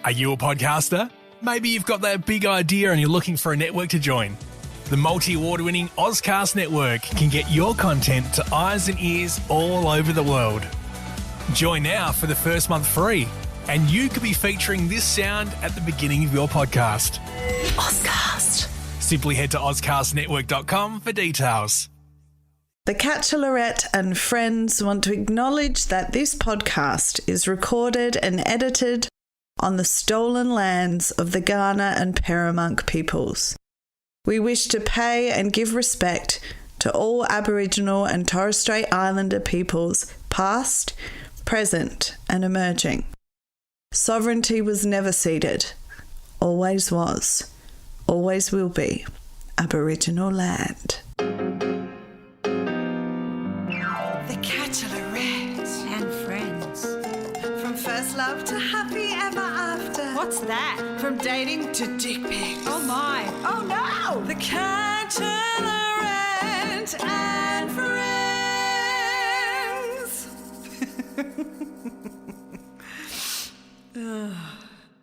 Are you a podcaster? Maybe you've got that big idea and you're looking for a network to join. The multi-award-winning Ozcast Network can get your content to eyes and ears all over the world. Join now for the first month free, and you could be featuring this sound at the beginning of your podcast. Ozcast. Simply head to ozcastnetwork.com for details. The Catchalorette and friends want to acknowledge that this podcast is recorded and edited on the stolen lands of the Kaurna and Peramunk peoples. We wish to pay and give respect to all Aboriginal and Torres Strait Islander peoples, past, present and emerging. Sovereignty was never ceded, always was, always will be Aboriginal land. The Catchalorette and friends. From first love to happy ever after. What's that? From dating to dick pics. Oh my. Oh no! The Catchalorette and friends.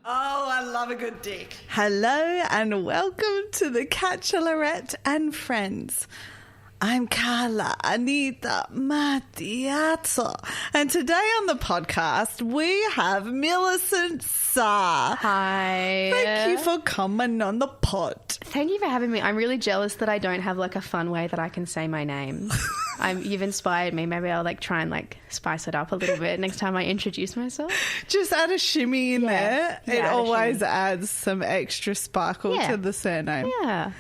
Oh, I love a good dick. Hello and welcome to the Catchalorette and friends. I'm Carla Anita Matiazzo, and today on the podcast we have Millicent Sarre. Hi. Thank you for coming on the pod. Thank you for having me. I'm really jealous that I don't have like a fun way that I can say my name. You've inspired me. Maybe I'll try and spice it up a little bit next time I introduce myself. Just add a shimmy in there. Yeah, It always shimmy. adds some extra sparkle to the surname. Yeah.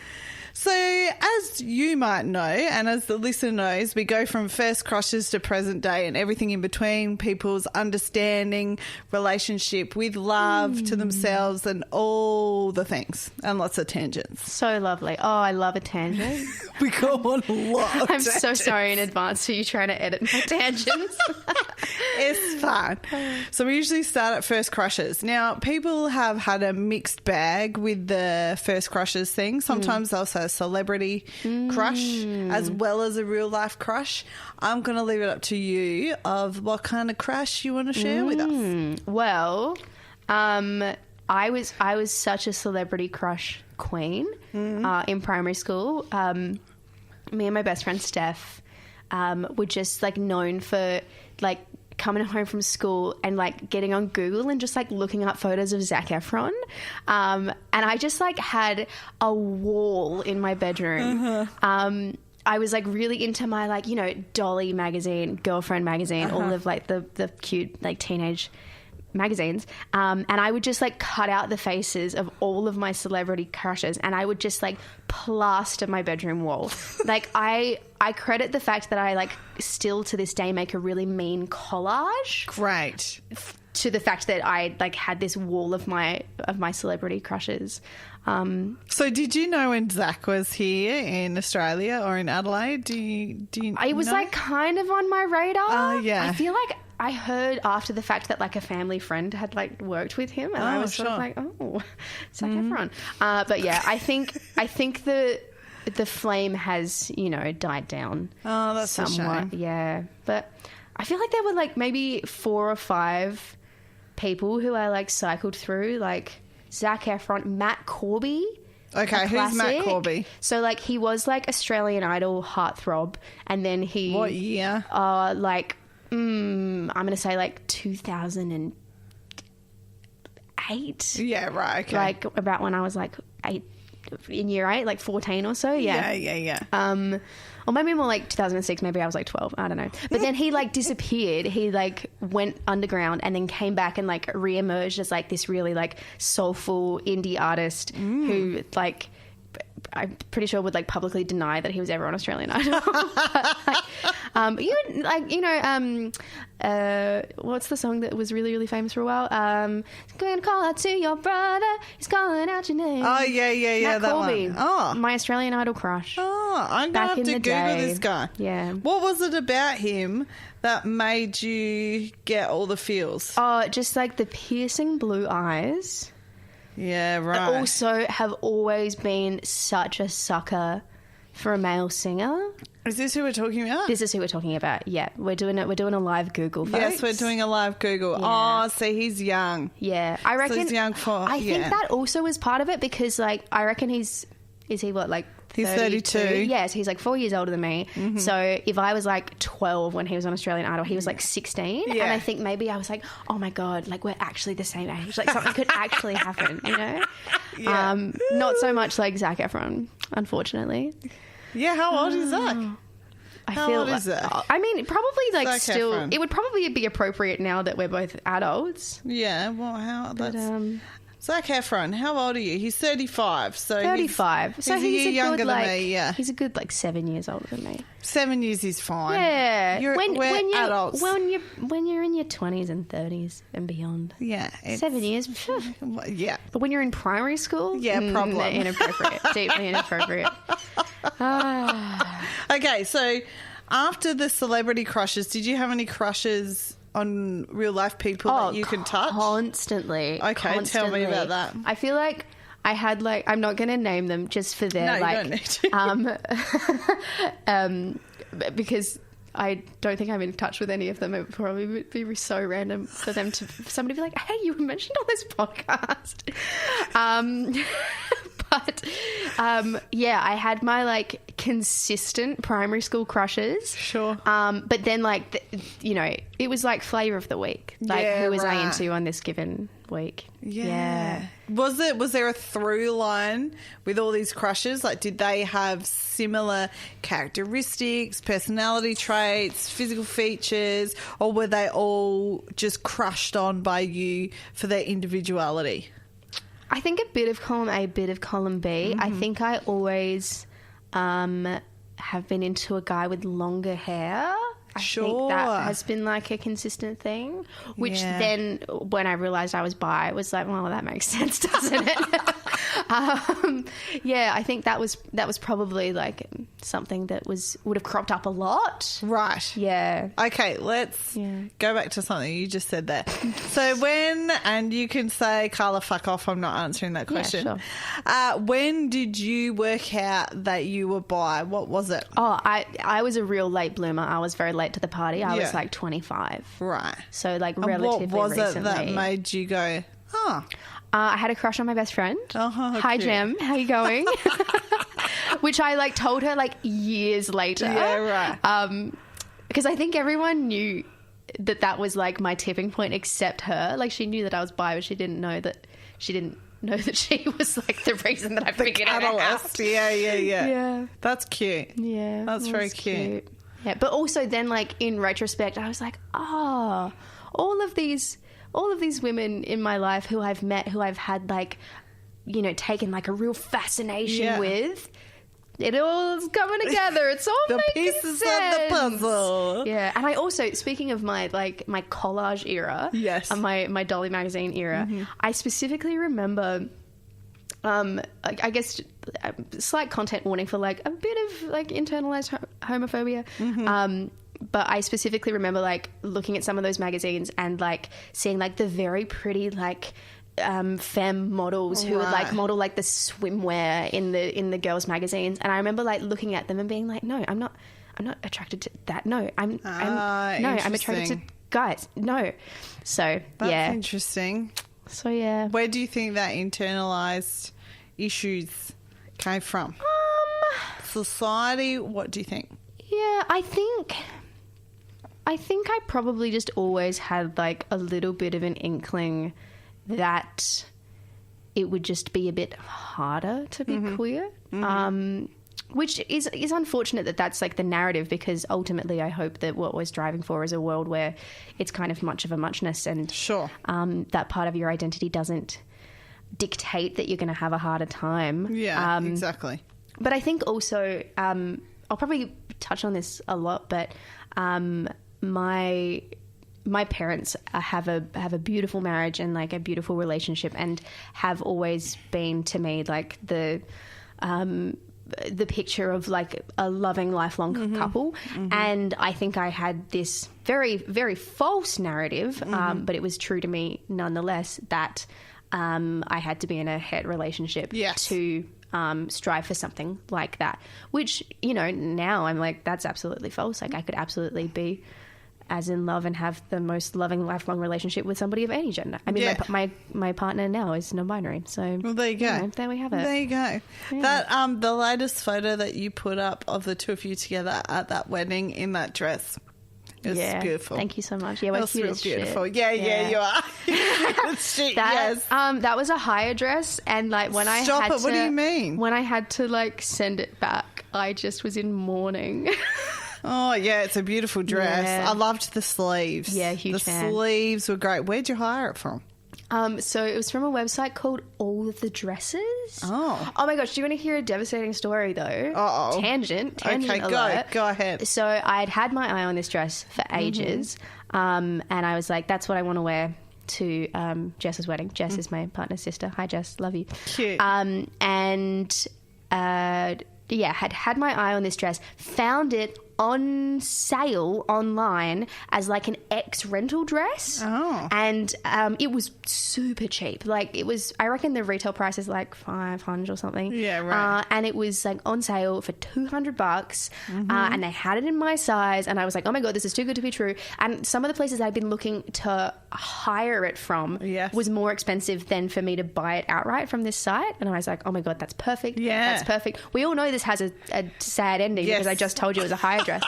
So, as you might know, and as the listener knows, we go from first crushes to present day and everything in between, people's understanding, relationship with love to themselves and all the things, and lots of tangents. So lovely. Oh, I love a tangent. We go on a lot of I'm so tangents. sorry in advance for you trying to edit my tangents. It's fine. So we usually start at first crushes. Now, people have had a mixed bag with the first crushes thing. Sometimes they'll say a celebrity crush as well as a real life crush. I'm going to leave it up to you of what kind of crush you want to share with us. Well, I was such a celebrity crush queen in primary school. Me and my best friend Steph were just known for coming home from school and getting on Google and just looking up photos of Zac Efron. And I just had a wall in my bedroom. I was really into my Dolly magazine, Girlfriend magazine, all of the cute teenage magazines. And I would just cut out the faces of all of my celebrity crushes and I would just plaster my bedroom wall. I credit the fact that I still to this day make a really mean collage. Great. To the fact that I had this wall of my celebrity crushes. So did you know when Zach was here in Australia or in Adelaide? Do you it was know? kind of on my radar. Yeah. I feel I heard after the fact that a family friend had worked with him and I was sort of Zac Efron. But yeah, I think the flame has, died down. Oh, that's somewhat. a shame. Yeah. But I feel there were maybe 4 or 5 people who I cycled through, Zac Efron, Matt Corby. Okay, who's Matt Corby? So he was Australian Idol heartthrob and then he... What year? I'm going to say 2008. Yeah, right, okay. About when I was in year 8, 14 or so, yeah. Yeah. Or maybe more 2006, maybe I was 12, I don't know. But then he disappeared. He went underground and then came back and re-emerged as this really soulful indie artist who I'm pretty sure would publicly deny that he was ever on Australian Idol. What's the song that was really, really famous for a while? Go and call out to your brother. He's calling out your name. Oh, yeah, Matt that Corby, one. Oh. my Australian Idol crush. Oh, I'm going to Back have in to the Google day. this guy. Yeah. What was it about him that made you get all the feels? Oh, just the piercing blue eyes. Yeah, right. I also have always been such a sucker for a male singer. Is this who we're talking about? This is who we're talking about. Yeah, we're doing it. We're doing a live Google, folks. Yes, we're doing a live Google. Yeah. Oh, see, he's young. Yeah, I reckon. So he's young for. I think that also was part of it because, like, I reckon is he what, like 32? He's 32. Yes, he's like 4 years older than me. Mm-hmm. So if I was like 12 when he was on Australian Idol, he was like 16. Yeah. And I think maybe I was like, oh my God, like we're actually the same age. Like something could actually happen, you know? Yeah. Not so much like Zac Efron, unfortunately. Yeah, how old is Zac? How old is Zac? I mean, probably like Zac still, Efron. it would probably be appropriate now that we're both adults. Yeah, well, But, Zac Efron, how old are you? He's 35. So 35. So he's a year younger good, than like, me, yeah. He's a good like 7 years older than me. 7 years is fine. Yeah. We're adults. When you're in your 20s and 30s and beyond. Yeah. 7 years. Phew. Yeah. But when you're in primary school, Yeah, problem. Inappropriate. Deeply inappropriate. Okay, so after the celebrity crushes, did you have any crushes on real life people that you can touch? Constantly. Okay, tell me about that. I feel like I had like, I'm not going to name them just for their No, you don't need to. Because I don't think I'm in touch with any of them. It would probably be so random for them to, for somebody to be like, hey, you were mentioned on this podcast. But yeah, I had my like consistent primary school crushes. Sure. But then like, you know, it was like flavour of the week. Like who was I into on this given week? Yeah. Was there a through line with all these crushes? Like, did they have similar characteristics, personality traits, physical features, or were they all just crushed on by you for their individuality? I think a bit of column A, a bit of column B. I think I always have been into a guy with longer hair. I think that has been like a consistent thing, which then when I realised I was bi, it was like, well, that makes sense, doesn't it? Yeah, I think that was probably like something that would have cropped up a lot. Right. Yeah. Okay, let's go back to something you just said there. So and you can say, Carla, fuck off, I'm not answering that question. Yeah, sure. When did you work out that you were bi? What was it? Oh, I was a real late bloomer. I was very late to the party. I was like 25. Right. So like relatively recently. What was recently. it that made you go, oh... I had a crush on my best friend. Oh, Hi, cute. Jem. How you going? Which I like told her like years later. Yeah, right. Because I think everyone knew that was like my tipping point except her. Like she knew that I was bi, but she didn't know that she was like the reason that I figured it out. Yeah. That's cute. Yeah. That's very cute. Yeah. But also then like in retrospect, I was like, oh, all of these women in my life who I've met, who I've had like, you know, taken like a real fascination with, it all's coming together. It's all the making pieces sense. of the puzzle. Yeah, and I also, speaking of my collage era, and my Dolly magazine era, I specifically remember. I guess slight content warning for like a bit of like internalized homophobia. But I specifically remember like looking at some of those magazines and like seeing like the very pretty like femme models who would like model like the swimwear in the girls' magazines, and I remember like looking at them and being like, no, I'm not attracted to that. No, I'm attracted to guys. No, so that's interesting. So yeah, where do you think that internalized issues came from? Society. What do you think? Yeah, I think I probably just always had like a little bit of an inkling that it would just be a bit harder to be queer, which is unfortunate that that's like the narrative, because ultimately I hope that what we're striving for is a world where it's kind of much of a muchness, and that part of your identity doesn't dictate that you're going to have a harder time. Yeah, exactly. But I think also, I'll probably touch on this a lot, but my parents have a beautiful marriage and like a beautiful relationship, and have always been to me like the picture of like a loving lifelong couple. And I think I had this very, very false narrative, but it was true to me nonetheless, that I had to be in a het relationship to strive for something like that, which, you know, now I'm like, that's absolutely false. Like, I could absolutely be as in love and have the most loving lifelong relationship with somebody of any gender. I mean, my partner now is non-binary, so well, there you go. You know, there we have it. There you go. Yeah. That the latest photo that you put up of the two of you together at that wedding in that dress. It was beautiful. Thank you so much. Yeah, we're cute as beautiful. shit. Yeah, you are. Yes. That was a hire dress, and like when I had to, what do you mean? When I had to like send it back, I just was in mourning. Oh, yeah, it's a beautiful dress. Yeah. I loved the sleeves. Yeah, huge fan. The sleeves were great. Where'd you hire it from? So it was from a website called All of the Dresses. Oh my gosh, do you want to hear a devastating story though? Uh-oh. Tangent Okay, alert. go ahead. So I had my eye on this dress for ages, and I was like, that's what I want to wear to Jess's wedding. Jess is my partner's sister. Hi Jess, love you. Cute. Had my eye on this dress, found it on sale online as like an ex-rental dress. Oh. And it was super cheap. Like, it was, I reckon the retail price is like $500 or something. Yeah, right. And it was like on sale for $200, and they had it in my size, and I was like, oh my God, this is too good to be true. And some of the places I'd been looking to hire it from was more expensive than for me to buy it outright from this site. And I was like, oh my God, that's perfect. Yeah. That's perfect. We all know this has a sad ending because I just told you it was a hire dress.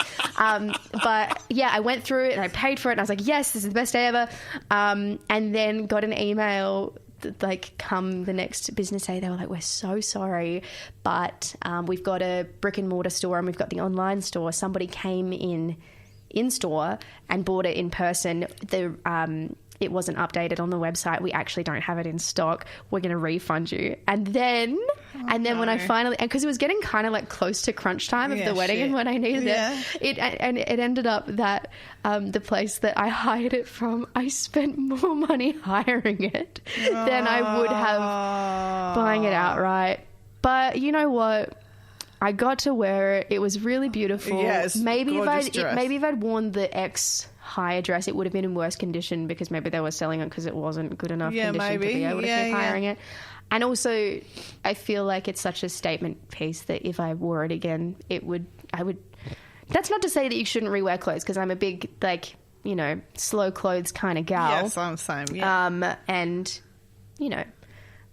But yeah, I went through it and I paid for it and I was like, yes, this is the best day ever. And then got an email like come the next business day. They were like, we're so sorry, but we've got a brick and mortar store and we've got the online store. Somebody came in store and bought it in person. It wasn't updated on the website. We actually don't have it in stock. We're going to refund you. And then when I finally, and because it was getting kind of like close to crunch time of the wedding and when I needed it ended up that the place that I hired it from, I spent more money hiring it than I would have buying it outright. But you know what? I got to wear it. It was really beautiful. Yes, maybe if I'd worn the hire dress, it would have been in worse condition because maybe they were selling it because it wasn't good enough condition to be able to keep hiring it. And also, I feel like it's such a statement piece that if I wore it again, I would. That's not to say that you shouldn't rewear clothes because I'm a big slow clothes kind of gal. Yes, I'm the same. Yeah.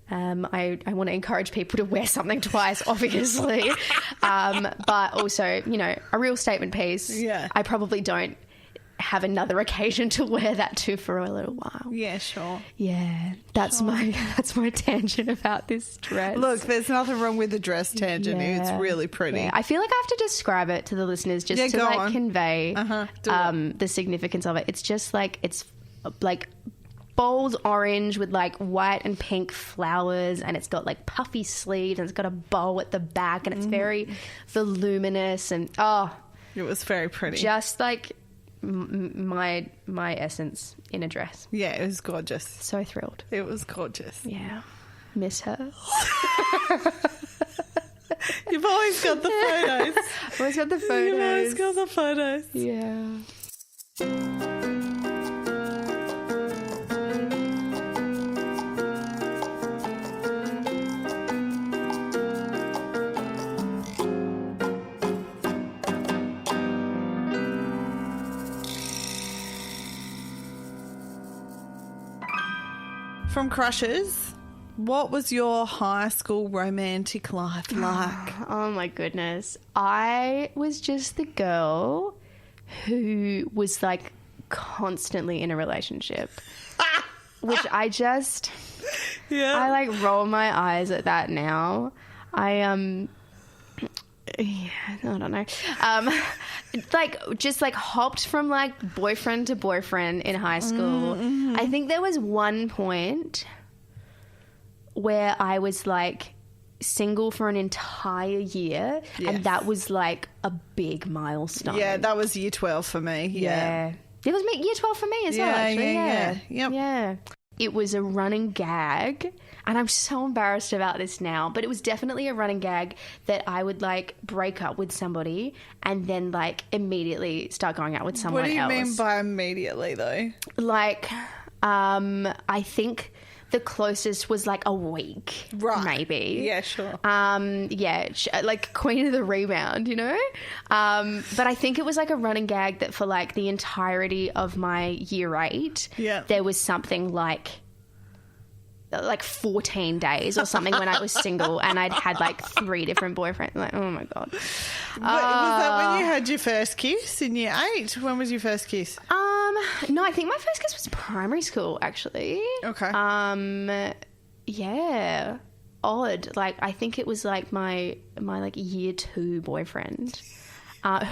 And I want to encourage people to wear something twice, obviously, but also, a real statement piece. Yeah. I probably don't have another occasion to wear that to for a little while. Yeah, sure. Yeah, that's my tangent about this dress. Look, there's nothing wrong with the dress tangent. Yeah. It's really pretty. Yeah. I feel like I have to describe it to the listeners just to convey the significance of it. It's just like it's like bold orange with like white and pink flowers, and it's got like puffy sleeves and it's got a bow at the back and it's very voluminous and it was very pretty. Just like my essence in a dress. Yeah, it was gorgeous. So thrilled. It was gorgeous. Yeah. Miss her. You've always got the photos. Always got the photos. You've always got the photos. Yeah. From crushes, what was your high school romantic life like? Oh my goodness. I was just the girl who was like constantly in a relationship, which I like roll my eyes at that now. I don't know. Just hopped from like boyfriend to boyfriend in high school. Mm-hmm. I think there was one point where I was like single for an entire year, and that was like a big milestone. Yeah, that was year 12 for me. Yeah. It was year 12 for me as well, actually. Yeah. It was a running gag, and I'm so embarrassed about this now, but it was definitely a running gag that I would like break up with somebody and then like immediately start going out with someone else. What do you mean by immediately though? Like, I think the closest was like a week, maybe. Yeah, sure. Like queen of the rebound, you know? But I think it was like a running gag that for like the entirety of my year 8, there was something like 14 days or something when I was single and I'd had like 3 different boyfriends. Like, oh my God. Was that when you had your first kiss in year 8? When was your first kiss? No, I think my first kiss was primary school, actually. Okay. Yeah. Odd. Like, I think it was like my like year 2 boyfriend.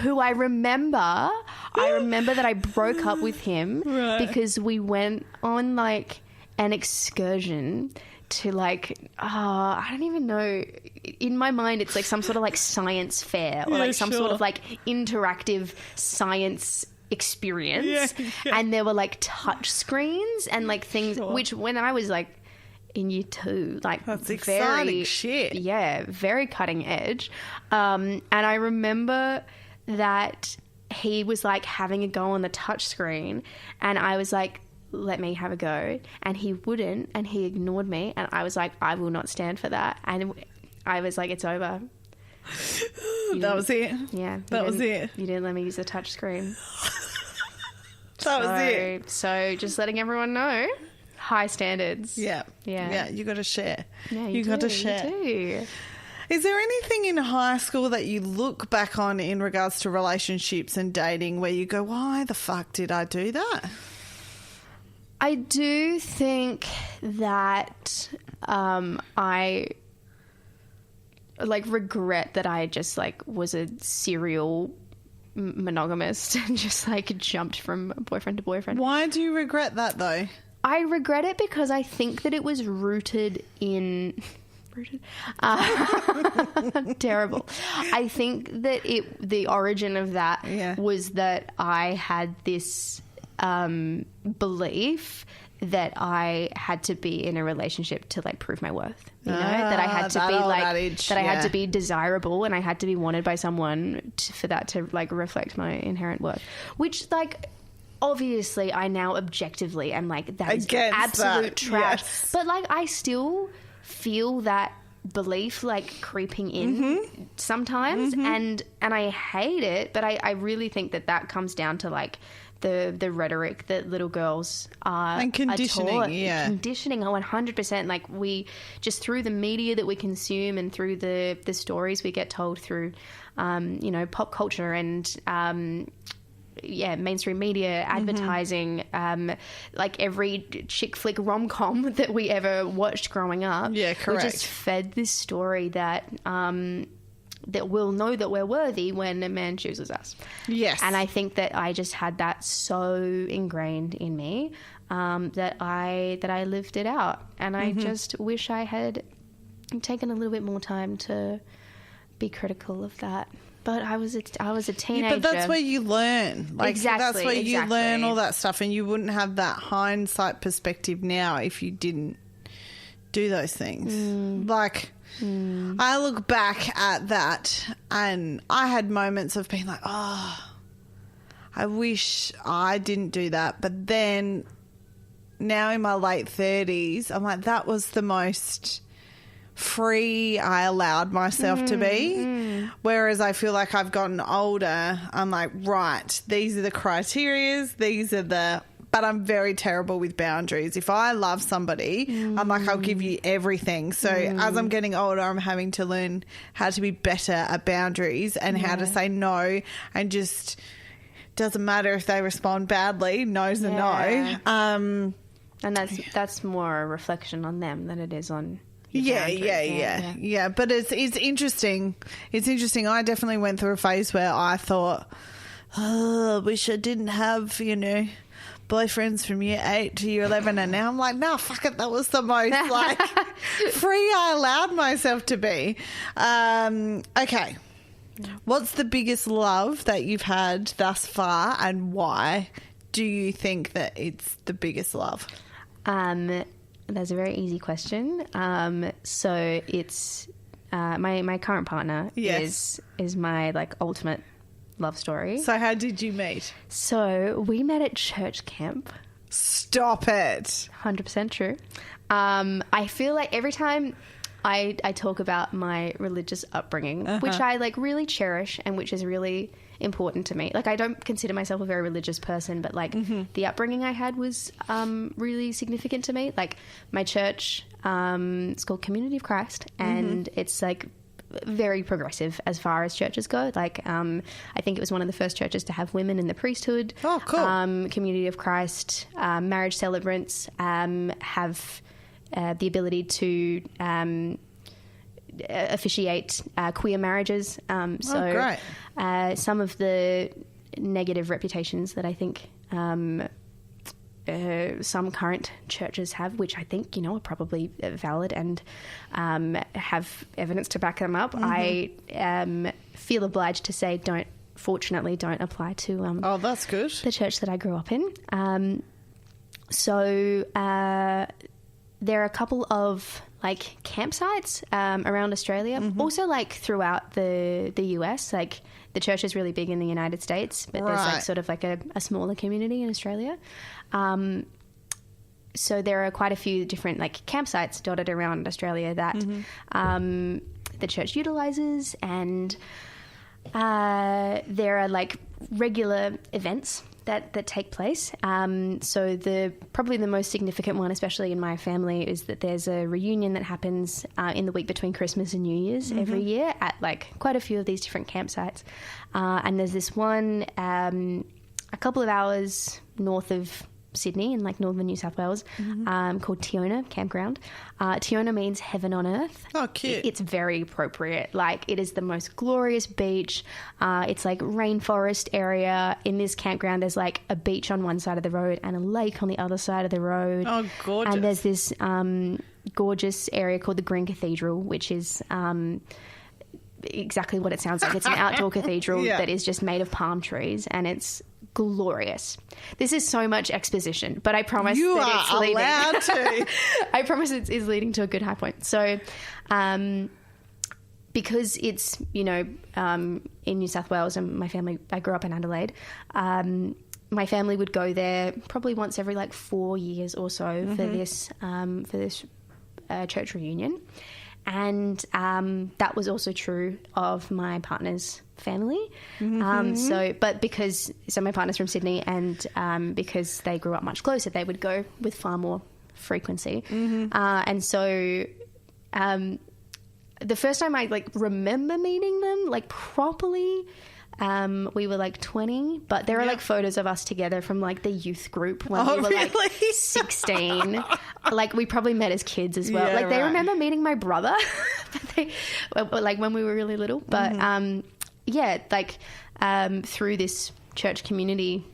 Who I remember that I broke up with him because we went on like an excursion to like, I don't even know. In my mind, it's like some sort of like science fair or like some sort of like interactive science experience. And there were like touch screens and like things, which when I was like in year 2, like that's very exciting shit. Yeah, very cutting edge. And I remember that he was like having a go on the touch screen and I was like, let me have a go, and he wouldn't, and he ignored me, and I was like, I will not stand for that, and I was like, it's over. That was it. Yeah, that was it. You didn't let me use the touch screen. That was it. So just letting everyone know, high standards. Yeah. You got to share. Yeah, you got to share. You do. Is there anything in high school that you look back on in regards to relationships and dating where you go, why the fuck did I do that? I do think that I like regret that I just like was a serial monogamist and just like jumped from boyfriend to boyfriend. Why do you regret that though? I regret it because I think that it was rooted in terrible. I think that the origin of that was that I had this belief that I had to be in a relationship to like prove my worth, you know, that I had to be like adage, that I had to be desirable and I had to be wanted by someone for that to like reflect my inherent worth, which like obviously I now objectively am like that is absolute trash, but like I still feel that belief like creeping in sometimes and I hate it, but I really think that comes down to like the rhetoric that little girls are and conditioning, taught. Conditioning 100%. Like we just through the media that we consume and through the stories we get told through, you know, pop culture and mainstream media, advertising, like every chick flick rom-com that we ever watched growing up. Yeah, correct. We just fed this story that that we'll know that we're worthy when a man chooses us. Yes. And I think that I just had that so ingrained in me that I lived it out. And I just wish I had taken a little bit more time to be critical of that. But I was a teenager. Yeah, but that's where you learn. Like, exactly. That's where you learn all that stuff, and you wouldn't have that hindsight perspective now if you didn't do those things. I look back at that, and I had moments of being like, oh, I wish I didn't do that. But then now in my late 30s, I'm like, that was the most free I allowed myself to be. Whereas I feel like I've gotten older, I'm like, right, these are the criterias, but I'm very terrible with boundaries. If I love somebody, I'm like, I'll give you everything. So as I'm getting older, I'm having to learn how to be better at boundaries and how to say no, and just doesn't matter if they respond badly, no's a no. And that's more a reflection on them than it is on Yeah. But it's interesting. It's interesting. I definitely went through a phase where I thought, oh, I wish I didn't have, you know, boyfriends from year 8 to year 11, and now I'm like, nah, fuck it, that was the most like free I allowed myself to be. Okay, what's the biggest love that you've had thus far, and why do you think that it's the biggest love? That's a very easy question. So it's my current partner is my like ultimate love story. So how did you meet? So we met at church camp. Stop it. 100% true. I feel like every time I talk about my religious upbringing, which I like really cherish and which is really important to me. Like, I don't consider myself a very religious person, but like the upbringing I had was really significant to me. Like, my church, it's called Community of Christ, and it's like very progressive as far as churches go. Like, I think it was one of the first churches to have women in the priesthood. Oh, cool. Community of Christ, marriage celebrants have the ability to officiate queer marriages. Great. Some of the negative reputations that I think some current churches have, which I think, are probably valid and have evidence to back them up, I feel obliged to say don't apply to Oh, that's good. the church that I grew up in. So there are a couple of like campsites around Australia, also like throughout the US. Like, the church is really big in the United States, but there's like sort of like a smaller community in Australia. So there are quite a few different like campsites dotted around Australia that the church utilizes, and there are like regular events that take place. So probably the most significant one, especially in my family, is that there's a reunion that happens in the week between Christmas and New Year's every year at like quite a few of these different campsites. And there's this one a couple of hours north of Sydney in like northern New South Wales called Tiona Campground. Tiona means heaven on earth. Oh, cute. It's very appropriate. Like, it is the most glorious beach. It's like rainforest area. In this campground, there's like a beach on one side of the road and a lake on the other side of the road. Oh, gorgeous. And there's this gorgeous area called the Green Cathedral, which is exactly what it sounds like. It's an outdoor cathedral that is just made of palm trees, and it's glorious. This is so much exposition, but I promise you that are it's leading. allowed to. I promise it's leading to a good high point. So, because it's in New South Wales, and my family, I grew up in Adelaide. My family would go there probably once every like 4 years or so for this church reunion. And that was also true of my partner's family. So my partner's from Sydney, and because they grew up much closer, they would go with far more frequency. And so the first time I like remember meeting them like properly, we were like 20, but there are like photos of us together from like the youth group when we were like 16. Like, we probably met as kids as well. Like, they remember meeting my brother, like when we were really little. But through this church community,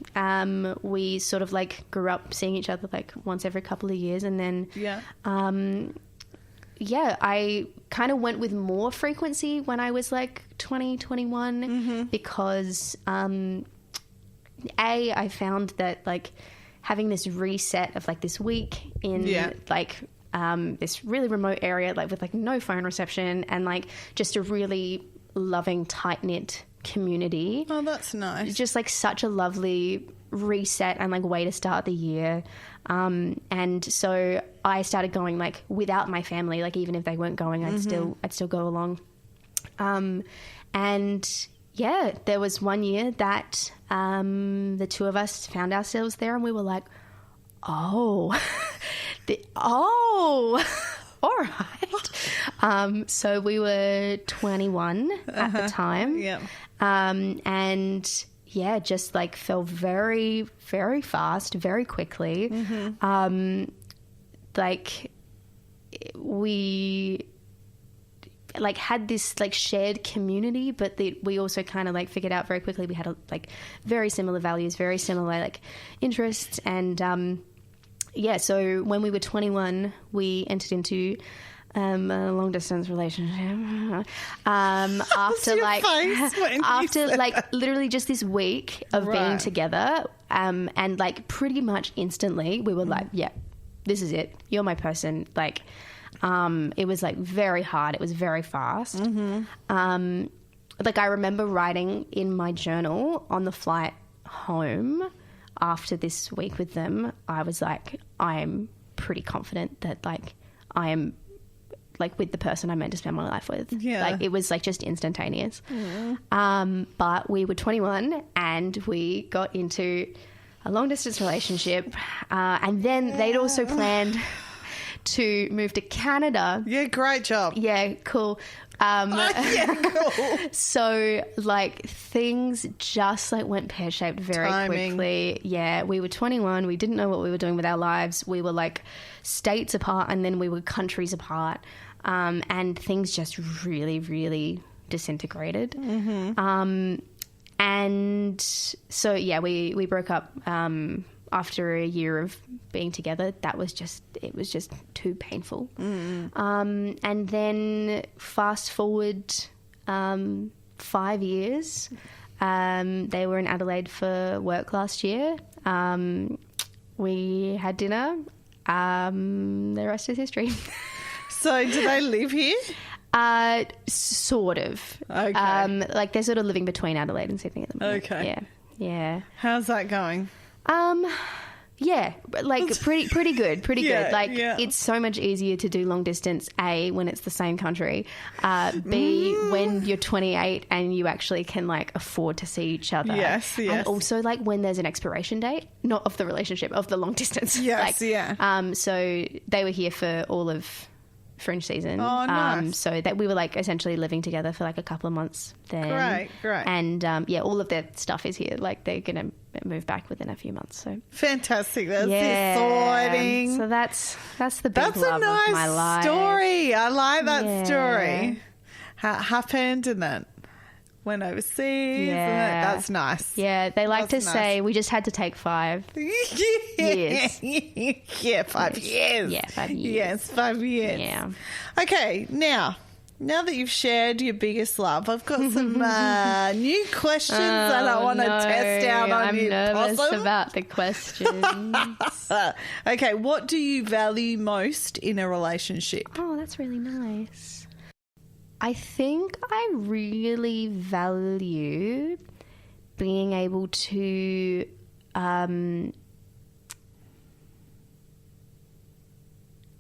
we sort of like grew up seeing each other like once every couple of years, and then I kind of went with more frequency when I was like 20, 21 because I found that like having this reset of like this week in this really remote area, like with like no phone reception and like just a really loving, tight-knit community. Oh, that's nice. Just like such a lovely reset and like way to start the year. And so I started going like without my family, like even if they weren't going, I'd still go along. And yeah, there was one year that the two of us found ourselves there, and we were like, all right. So we were 21 at the time. And yeah, just like fell very, very fast, very quickly. Like we like had this like shared community, but we also kind of like figured out very quickly we had like very similar values, very similar like interests. And so when we were 21, we entered into a long distance relationship after like literally just this week of being together, and like pretty much instantly we were like, yeah, this is it, you're my person. Like it was like very hard, it was very fast. Like I remember writing in my journal on the flight home after this week with them, I was like, I'm pretty confident that like I am like with the person I'm meant to spend my life with. Yeah. Like it was like just instantaneous. But we were 21 and we got into a long distance relationship. And then they'd also planned to move to Canada. Yeah, great job. Yeah, cool. Cool. So like things just like went pear-shaped very Timing. quickly. Yeah, we were 21. We didn't know what we were doing with our lives. We were like states apart and then we were countries apart. And things just really, really disintegrated. And so, yeah, we broke up after a year of being together. It was just too painful. And then fast forward 5 years, they were in Adelaide for work last year. We had dinner. The rest is history. So do they live here? Sort of. Okay. Like they're sort of living between Adelaide and Sydney at the moment. Okay. Yeah. How's that going? Yeah, like pretty good, pretty Yeah, good. Like yeah. it's so much easier to do long distance, A, when it's the same country, B, when you're 28 and you actually can like afford to see each other. Yes. And also like when there's an expiration date, not of the relationship, of the long distance. Yes, yeah. So they were here for all of Fringe season. Oh, nice. So that we were like essentially living together for like a couple of months then. Great. And yeah, all of their stuff is here. Like they're going to move back within a few months. So Fantastic. That's yeah. exciting. So that's the big That's a love nice of my life. story. I like that Yeah. story. How it happened and then went overseas. Yeah. That's nice. Yeah, they like That's to nice. say we just had to take 5 years. Yeah, 5 years. Yeah, 5 years. Yes, 5 years. Yeah. Okay, now that you've shared your biggest love, I've got some new questions that I want to test out on I'm you. nervous Possum. about the questions. Okay, what do you value most in a relationship? Oh, that's really nice. I think I really value being able to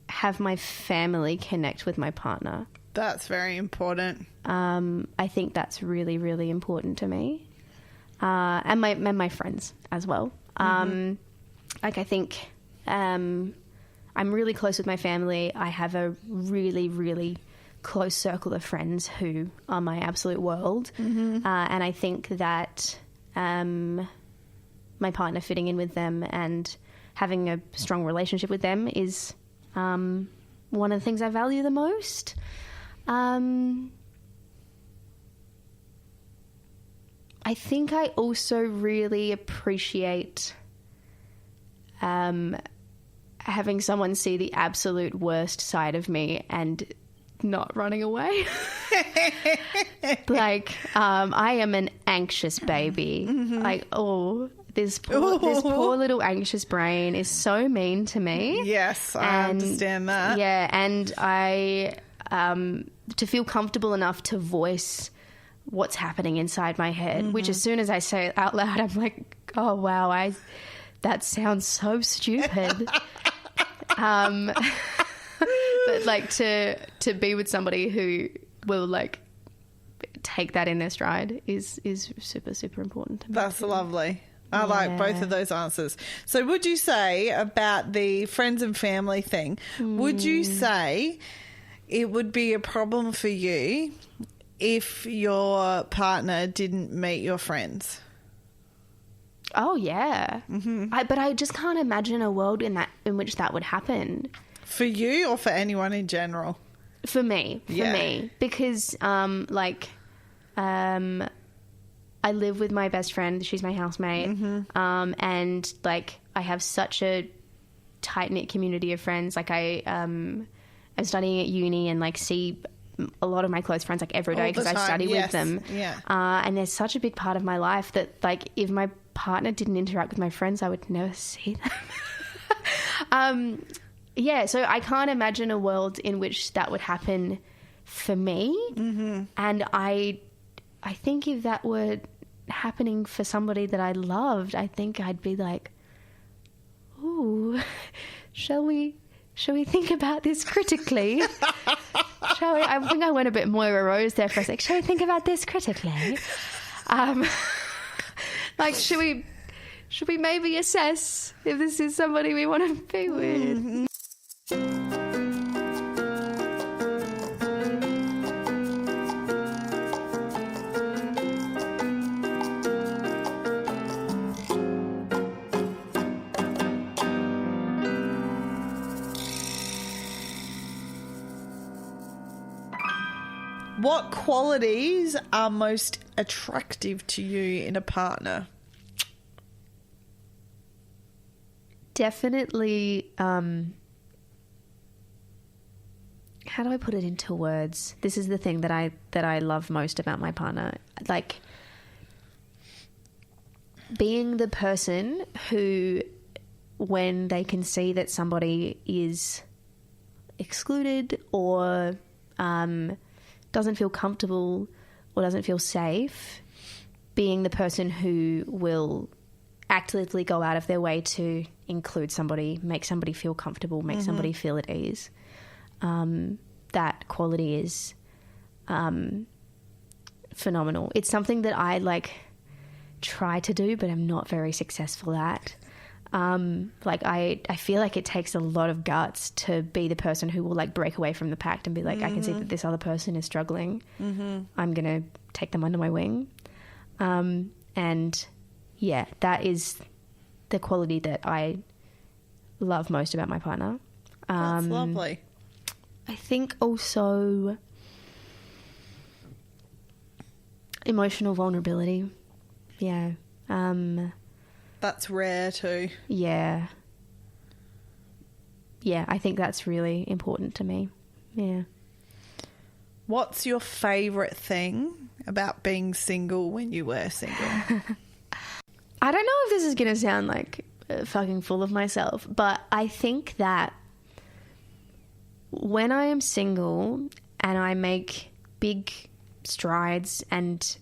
have my family connect with my partner. That's very important. I think that's really, really important to me. And my friends as well. Like I think I'm really close with my family. I have a really, really close circle of friends who are my absolute world. And I think that my partner fitting in with them and having a strong relationship with them is one of the things I value the most. I think I also really appreciate having someone see the absolute worst side of me and not running away. Like, I am an anxious baby. Like, this poor little anxious brain is so mean to me. Yes, I understand that. Yeah, and I to feel comfortable enough to voice what's happening inside my head, which as soon as I say it out loud, I'm like, oh wow, that sounds so stupid. But like to be with somebody who will like take that in their stride is super, super important to me. That's lovely. I like both of those answers. So would you say about the friends and family thing, would you say it would be a problem for you if your partner didn't meet your friends? Oh yeah. But I just can't imagine a world in which that would happen. For you or for anyone in general? For me. Because I live with my best friend. She's my housemate. And like I have such a tight-knit community of friends. Like I am studying at uni and like see a lot of my close friends like every day because I study with them. Yeah. And there's such a big part of my life that like if my partner didn't interact with my friends, I would never see them. Yeah, so I can't imagine a world in which that would happen for me. And I think if that were happening for somebody that I loved, I think I'd be like, ooh, shall we Shall we think about this critically? Shall we? I think I went a bit Moira Rose there for a sec. Shall we think about this critically? Like, should we maybe assess if this is somebody we want to be with? What qualities are most attractive to you in a partner? Definitely, how do I put it into words? This is the thing that I love most about my partner. Like, being the person who, when they can see that somebody is excluded or doesn't feel comfortable or doesn't feel safe, being the person who will actively go out of their way to include somebody, make somebody feel comfortable, make somebody feel at ease. That quality is phenomenal. It's something that I try to do, but I'm not very successful at. I feel like it takes a lot of guts to be the person who will break away from the pact and be like, I can see that this other person is struggling. I'm going to take them under my wing. And yeah, that is the quality that I love most about my partner. That's lovely. I think also emotional vulnerability. Yeah. That's rare too. Yeah. Yeah, I think that's really important to me. Yeah. What's your favourite thing about being single when you were single? I don't know if this is going to sound fucking full of myself, but I think that when I am single and I make big strides and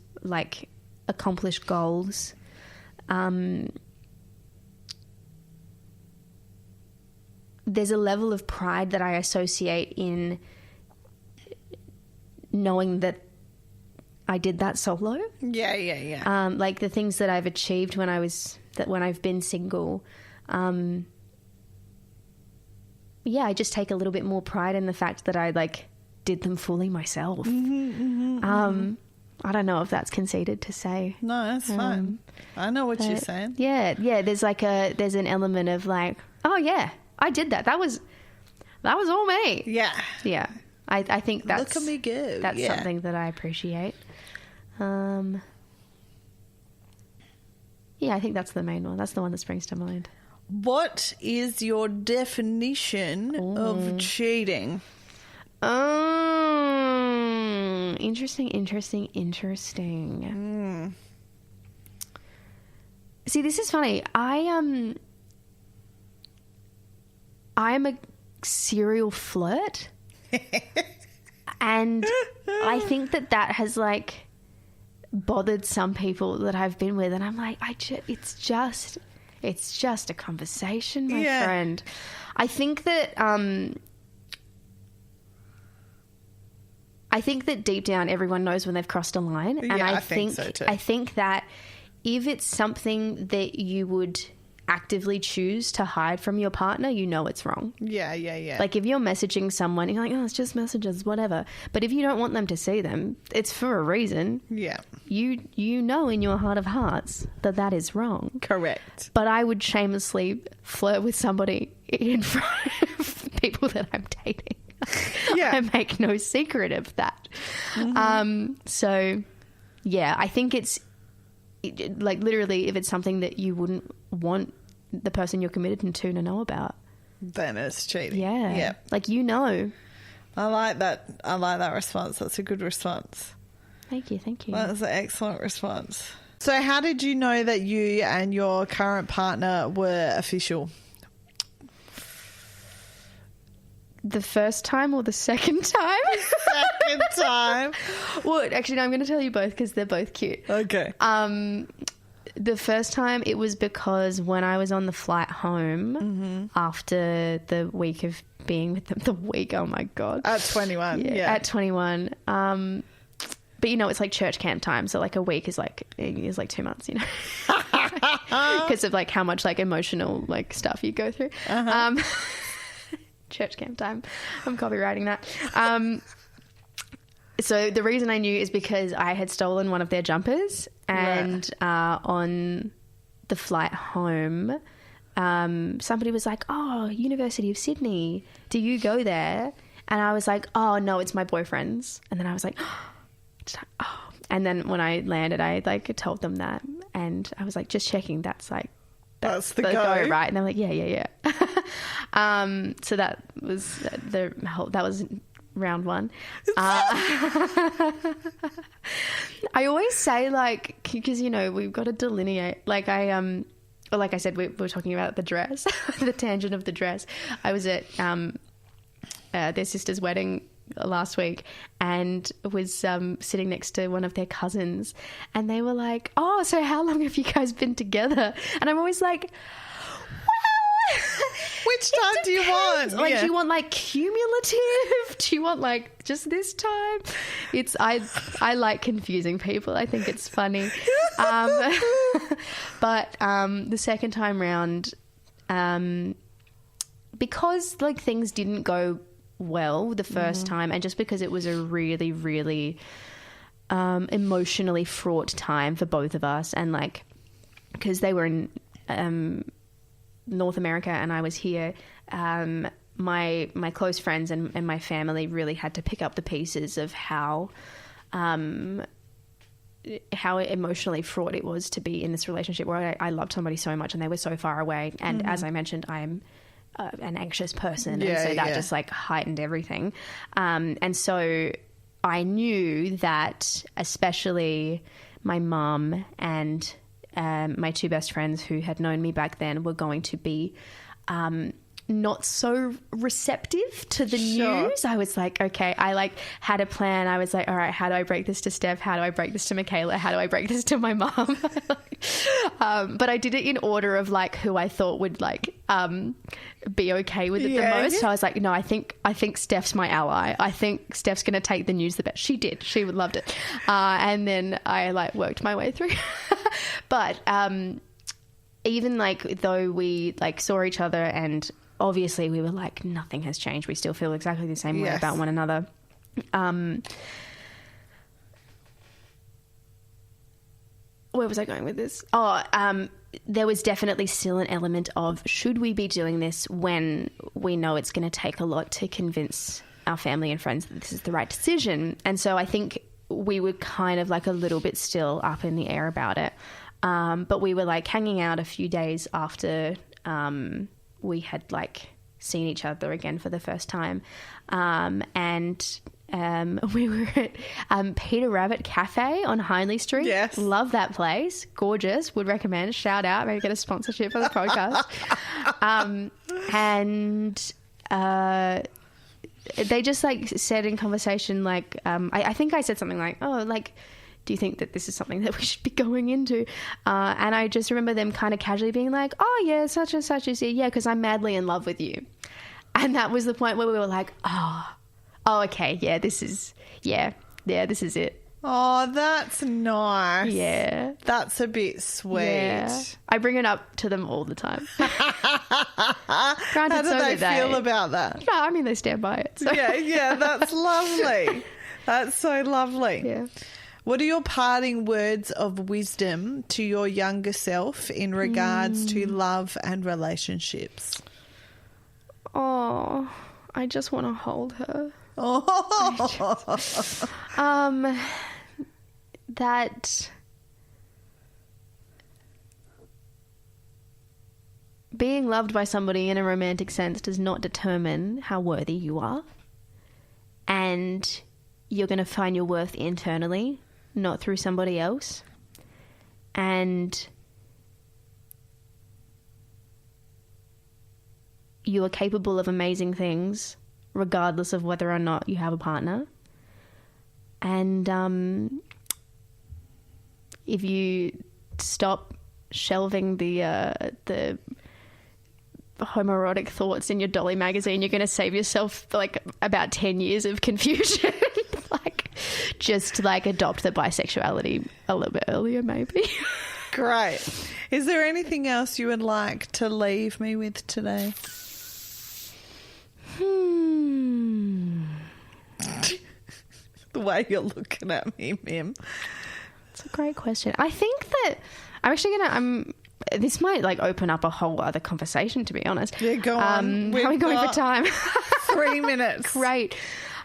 accomplish goals, there's a level of pride that I associate in knowing that I did that solo. Yeah. The things that I've achieved when I've been single. I just take a little bit more pride in the fact that I did them fully myself. I don't know if that's conceited to say. No, that's fine. I know what you're saying. Yeah. There's there's an element of oh yeah, I did that. That was all me. Yeah. Yeah. I think that's look at me go. That's something that I appreciate. Yeah, I think that's the main one. That's the one that springs to mind. What is your definition of cheating? Interesting. See, this is funny. I'm a serial flirt. And I think that has bothered some people that I've been with, and I'm it's just a conversation, my friend. I think that deep down everyone knows when they've crossed a line, and I think so too. I think that if it's something that you would actively choose to hide from your partner, you know it's wrong. Yeah. If you're messaging someone, you're oh, it's just messages, whatever. But if you don't want them to see them, it's for a reason. Yeah. You know in your heart of hearts that is wrong. Correct. But I would shamelessly flirt with somebody in front of people that I'm dating. Yeah. I make no secret of that. So, yeah, I think it's literally if it's something that you wouldn't want the person you're committed to know about, then it's cheating. Yeah. I like that response. That's a good response. Thank you. That's an excellent response. So how did you know that you and your current partner were official? The first time or the second time? Second time. Well, actually, no, I'm going to tell you both because they're both cute. Okay. The first time it was because when I was on the flight home after the week of being with them the week. Oh my God. At 21. Yeah. At 21. But it's like church camp time. So like a week is like 2 months, because of like how much like emotional like stuff you go through. Church camp time. I'm copywriting that. So the reason I knew is because I had stolen one of their jumpers, and on the flight home, somebody was like, "Oh, University of Sydney, do you go there?" And I was like, "Oh no, it's my boyfriend's." And then I was like, "Oh." And then when I landed, I like told them that, and I was like, "Just checking, that's the go, right?" And they're like, "Yeah." So that was round one. I always say, like, because we've got to delineate. Like like I said, we were talking about the dress, the tangent of the dress. I was at their sister's wedding last week, and was sitting next to one of their cousins, and they were like, "Oh, so how long have you guys been together?" And I'm always like, which time do you want? Like, do you want like cumulative? Do you want like just this time? I like confusing people. I think it's funny. But the second time round, because like things didn't go well the first time, and just because it was a really, really emotionally fraught time for both of us, and like because they were in North America and I was here, my close friends and my family really had to pick up the pieces of how emotionally fraught it was to be in this relationship where I loved somebody so much and they were so far away. And as I mentioned, I'm an anxious person, and so that just like heightened everything. And so I knew that especially my mum and my two best friends who had known me back then were going to be not so receptive to the news. I was like, okay, I like had a plan. I was like, all right, how do I break this to Steph? How do I break this to Michaela? How do I break this to my mum? But I did it in order of like who I thought would like be okay with it the most. So I was like, no, I think Steph's my ally. I think Steph's going to take the news the best. She did. She loved it. And then I like worked my way through. But even like though we like saw each other and obviously we were like, nothing has changed. We still feel exactly the same way about one another. Where was I going with this? There was definitely still an element of, should we be doing this when we know it's going to take a lot to convince our family and friends that this is the right decision? And so I think we were kind of like a little bit still up in the air about it. But we were like hanging out a few days after we had like seen each other again for the first time. And we were at Peter Rabbit Cafe on Hindley Street. Yes. Love that place. Gorgeous. Would recommend. Shout out. Maybe get a sponsorship for the podcast. They just like said in conversation, like, I think I said something like, oh, like, do you think that this is something that we should be going into? And I just remember them kind of casually being like, oh yeah, such and such is here. Yeah, because I'm madly in love with you. And that was the point where we were like, oh, okay, yeah, this is it. Oh, that's nice. Yeah. That's a bit sweet. Yeah. I bring it up to them all the time. How do they feel about that? No, I mean, they stand by it. So. Yeah, that's lovely. That's so lovely. Yeah. What are your parting words of wisdom to your younger self in regards to love and relationships? Oh, I just want to hold her. That being loved by somebody in a romantic sense does not determine how worthy you are, and you're going to find your worth internally, not through somebody else. And you are capable of amazing things regardless of whether or not you have a partner. And if you stop shelving the homoerotic thoughts in your Dolly magazine, you're going to save yourself like about 10 years of confusion. Like, just like adopt the bisexuality a little bit earlier, maybe. Great. Is there anything else you would like to leave me with today? The way you're looking at me, Mim. That's a great question. I think that I'm actually going to, this might like open up a whole other conversation, to be honest. Yeah, go on. How are we going for time? 3 minutes. Great.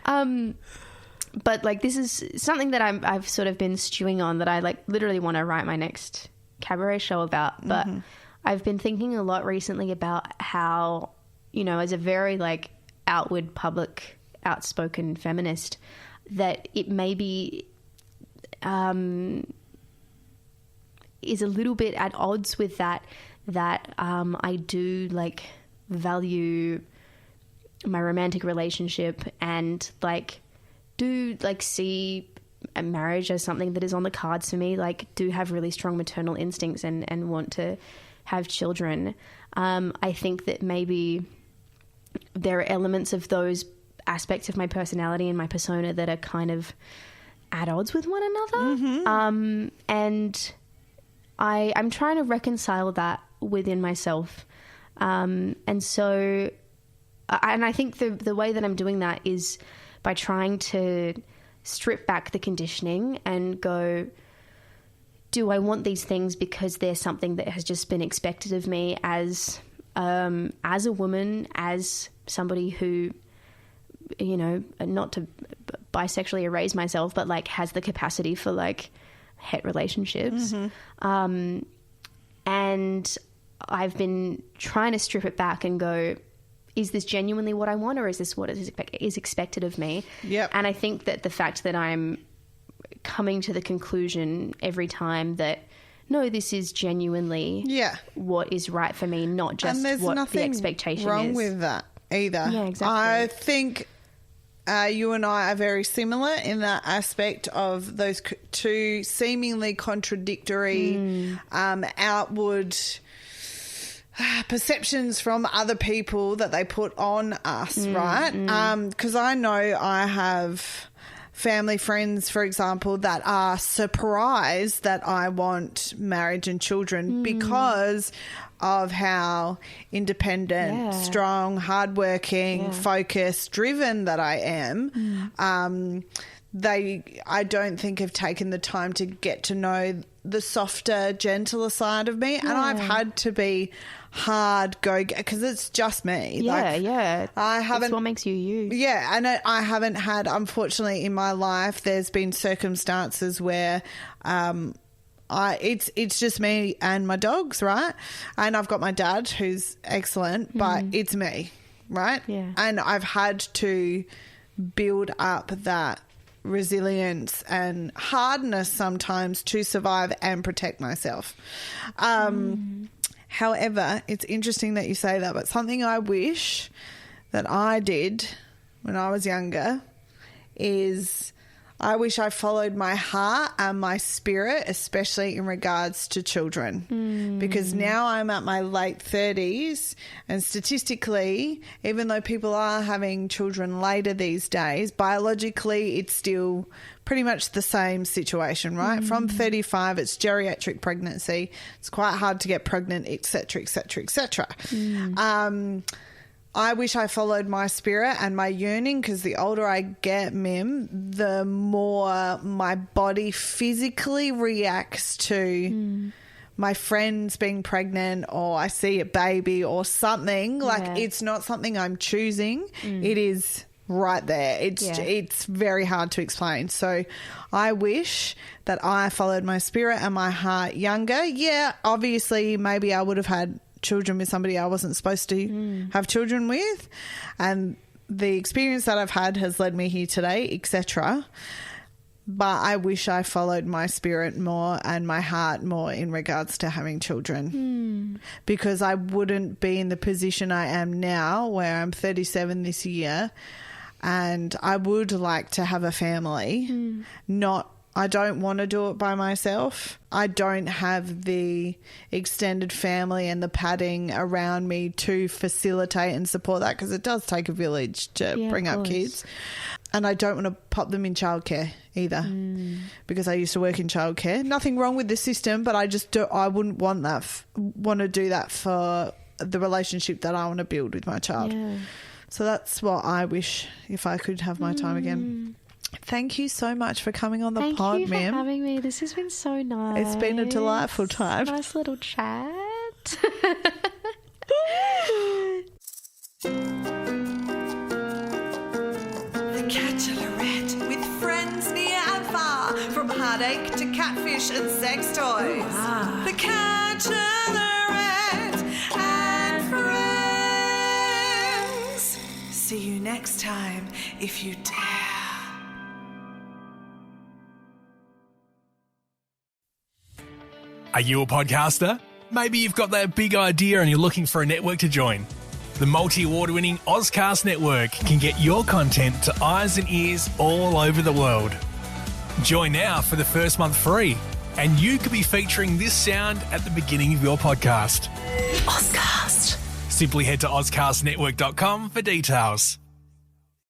But like, this is something that I've sort of been stewing on, that I like literally want to write my next cabaret show about. But I've been thinking a lot recently about how, you know, as a very like outward, public, outspoken feminist, that it maybe is a little bit at odds with that I do like value my romantic relationship and like do like see a marriage as something that is on the cards for me, like do have really strong maternal instincts and want to have children. I think that maybe there are elements of those aspects of my personality and my persona that are kind of at odds with one another. And I'm trying to reconcile that within myself. And so, and I think the way that I'm doing that is by trying to strip back the conditioning and go, do I want these things because there's something that has just been expected of me as a woman, as somebody who, you know, not to bisexually erase myself, but like has the capacity for like het relationships. And I've been trying to strip it back and go, is this genuinely what I want, or is this what is expected of me? Yep. And I think that the fact that I'm coming to the conclusion every time that, no, this is genuinely what is right for me, not just what the expectation is. And there's nothing wrong with that either. Yeah, exactly. I think you and I are very similar in that aspect of those two seemingly contradictory outward perceptions from other people that they put on us, right? Because I know I have family friends, for example, that are surprised that I want marriage and children because of how independent, strong, hardworking, focused, driven that I am. I don't think have taken the time to get to know the softer, gentler side of me. And I've had to be hard because it's just me. I haven't. It's what makes you you. Yeah, and I haven't had, unfortunately, in my life, there's been circumstances where it's just me and my dogs, right? And I've got my dad who's excellent, but it's me, right? Yeah. And I've had to build up that resilience and hardness sometimes to survive and protect myself. However, it's interesting that you say that, but something I wish that I did when I was younger is I wish I followed my heart and my spirit, especially in regards to children, because now I'm at my late 30s and statistically, even though people are having children later these days, biologically it's still pretty much the same situation, right? From 35, it's geriatric pregnancy. It's quite hard to get pregnant, et cetera, et cetera, et cetera. I wish I followed my spirit and my yearning, because the older I get, Mim, the more my body physically reacts to my friends being pregnant, or I see a baby or something. Like, it's not something I'm choosing. It is right there. It's very hard to explain. So I wish that I followed my spirit and my heart younger. Yeah, obviously maybe I would have had children with somebody I wasn't supposed to have children with, and the experience that I've had has led me here today, etc. But I wish I followed my spirit more and my heart more in regards to having children, because I wouldn't be in the position I am now, where I'm 37 this year, and I would like to have a family, not I don't want to do it by myself. I don't have the extended family and the padding around me to facilitate and support that, because it does take a village to bring up kids. And I don't want to pop them in childcare either, because I used to work in childcare. Nothing wrong with the system, but I wouldn't want to do that for the relationship that I want to build with my child. Yeah. So that's what I wish, if I could have my time again. Thank you so much for coming on the pod, Mim. Thank you for having me. This has been so nice. It's been a delightful time. Nice little chat. The Catchalorette, with friends near and far, from heartache to catfish and sex toys. The Catchalorette and friends. See you next time, if you dare. Are you a podcaster? Maybe you've got that big idea and you're looking for a network to join. The multi-award-winning Ozcast Network can get your content to eyes and ears all over the world. Join now for the first month free, and you could be featuring this sound at the beginning of your podcast. Ozcast. Simply head to ozcastnetwork.com for details.